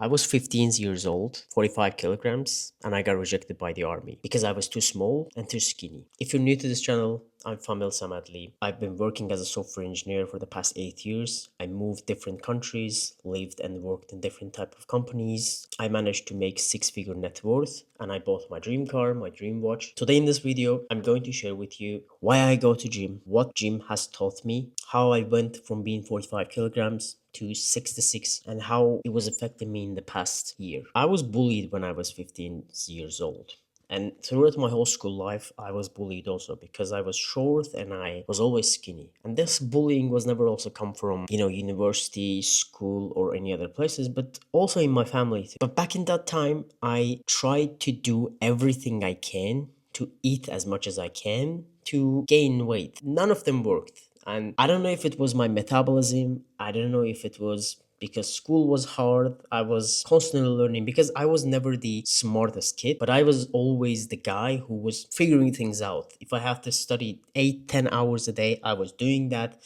I was 15 years old, 45 kilograms, and I got rejected by the army because I was too small and too skinny. If you're new to this channel, I'm Famil Samadli. I've been working as a software engineer for the past 8 years. I moved different countries, lived and worked in different type of companies. I managed to make six-figure net worth, and I bought my dream car, my dream watch. Today in this video, I'm going to share with you why I go to gym, what gym has taught me, how I went from being 45 kilograms to 66 and how it was affecting me in the past year. I was bullied when I was 15 years old. And throughout my whole school life, I was bullied also because I was short and I was always skinny. And this bullying was never also come from, university, school, or any other places, but also in my family too. But back in that time, I tried to do everything I can to eat as much as I can to gain weight. None of them worked. And I don't know if it was my metabolism. I don't know if it was because school was hard. I was constantly learning because I was never the smartest kid, but I was always the guy who was figuring things out. If I have to study 8, 10 hours a day, I was doing that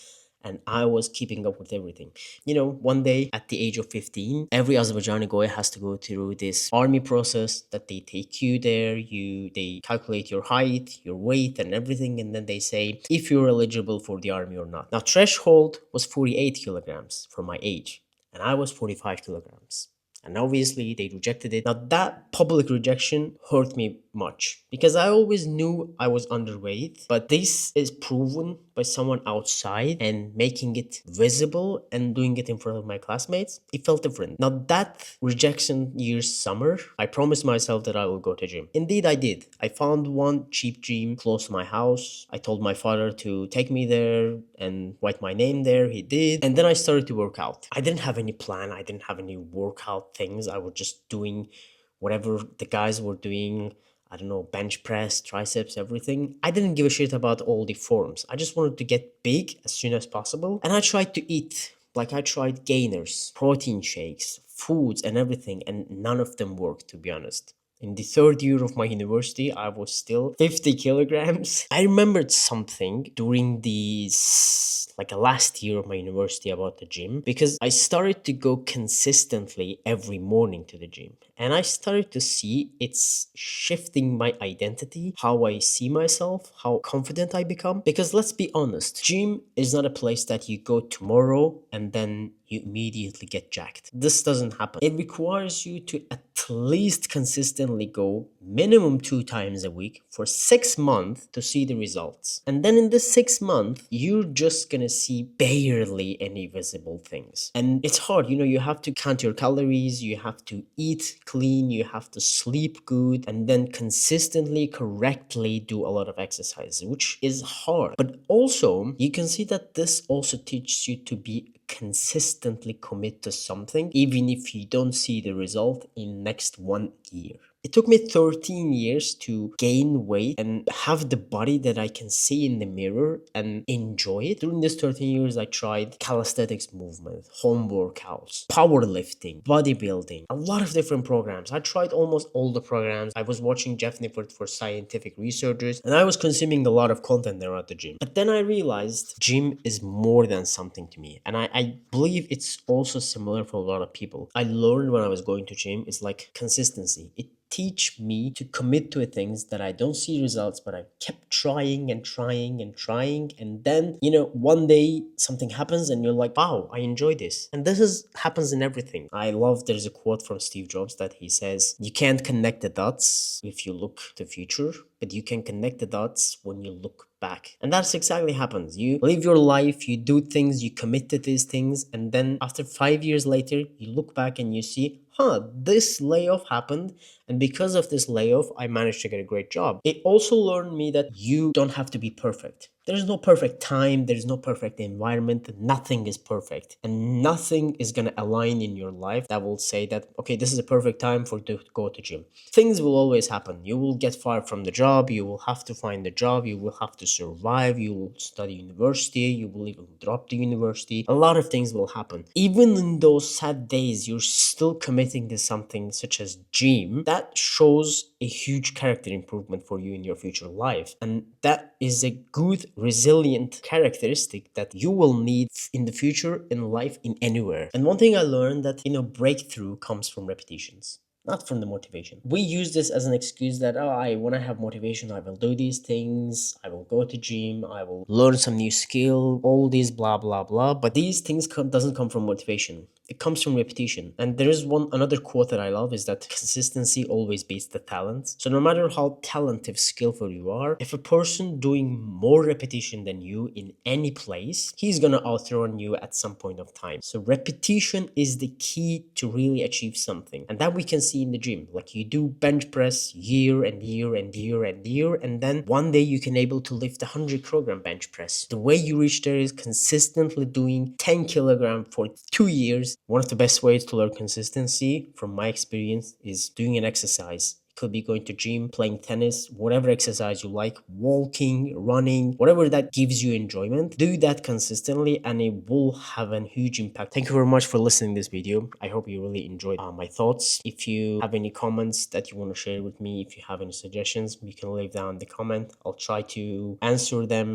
and I was keeping up with everything. One day at the age of 15, every Azerbaijani boy has to go through this army process that they take you there, they calculate your height, your weight and everything, and then they say if you're eligible for the army or not. Now threshold was 48 kilograms for my age, and I was 45 kilograms. And obviously they rejected it. Now that public rejection hurt me much because I always knew I was underweight, but this is proven by someone outside and making it visible and doing it in front of my classmates. It felt different. Now that rejection year's summer, I promised myself that I will go to gym. Indeed I did. I found one cheap gym close to my house. I told my father to take me there and write my name there. He did. And then I started to work out. I didn't have any plan. I didn't have any workout things. I was just doing whatever the guys were doing. I don't know, bench press, triceps, everything. I didn't give a shit about all the forms. I just wanted to get big as soon as possible. And I tried to eat. Like I tried gainers, protein shakes, foods and everything, and none of them worked, to be honest. In the third year of my university, I was still 50 kilograms. I remembered something during like a last year of my university about the gym because I started to go consistently every morning to the gym. And I started to see it's shifting my identity, how I see myself, how confident I become. Because let's be honest, gym is not a place that you go tomorrow and then you immediately get jacked. This doesn't happen. It requires you to at least consistently go minimum 2 times a week for 6 months to see the results. And then in this 6 months, you're just gonna see barely any visible things. And it's hard, you have to count your calories, you have to eat clean, you have to sleep good, and then consistently, correctly do a lot of exercise, which is hard. But also, you can see that this also teaches you to be consistently commit to something even if you don't see the result in next 1 year. It took me 13 years to gain weight and have the body that I can see in the mirror and enjoy it. During this 13 years, I tried calisthenics movement, home workouts, powerlifting, bodybuilding, a lot of different programs. I tried almost all the programs. I was watching Jeff Nippert for scientific researchers, and I was consuming a lot of content there at the gym. But then I realized gym is more than something to me. And I believe it's also similar for a lot of people. I learned when I was going to gym, it's like consistency. It teach me to commit to things that I don't see results, but I kept trying and trying and trying. And then, one day something happens and you're like, wow, I enjoy this. And happens in everything. I love, there's a quote from Steve Jobs that he says, you can't connect the dots if you look to the future, but you can connect the dots when you look back. And that's exactly happens. You live your life, you do things, you commit to these things, and then after 5 years later, you look back and you see, this layoff happened, and because of this layoff, I managed to get a great job. It also learned me that you don't have to be perfect. There's no perfect time, there's no perfect environment, nothing is perfect. And nothing is gonna align in your life that will say that, okay, this is a perfect time for to go to gym. Things will always happen. You will get fired from the job, you will have to find a job, you will have to survive, you will study university, you will even drop the university. A lot of things will happen. Even in those sad days, you're still committing to something such as gym. That shows a huge character improvement for you in your future life. And that is a good resilient characteristic that you will need in the future, in life, in anywhere. And one thing I learned that, breakthrough comes from repetitions, not from the motivation. We use this as an excuse that, oh, I when I have motivation, I will do these things, I will go to gym, I will learn some new skill, all these blah blah blah. But these things doesn't come from motivation. It comes from repetition. And there is another quote that I love is that consistency always beats the talent. So no matter how talented, skillful you are, if a person doing more repetition than you in any place, he's gonna outrun you at some point of time. So repetition is the key to really achieve something. And that we can see in the gym. Like you do bench press year and year and year and year, and then one day you can able to lift 100 kg bench press. The way you reach there is consistently doing 10 kg for 2 years. One of the best ways to learn consistency, from my experience, is doing an exercise. It could be going to gym, playing tennis, whatever exercise you like, walking, running, whatever that gives you enjoyment. Do that consistently and it will have a huge impact. Thank you very much for listening to this video. I hope you really enjoyed my thoughts. If you have any comments that you want to share with me, if you have any suggestions, you can leave down in the comment. I'll try to answer them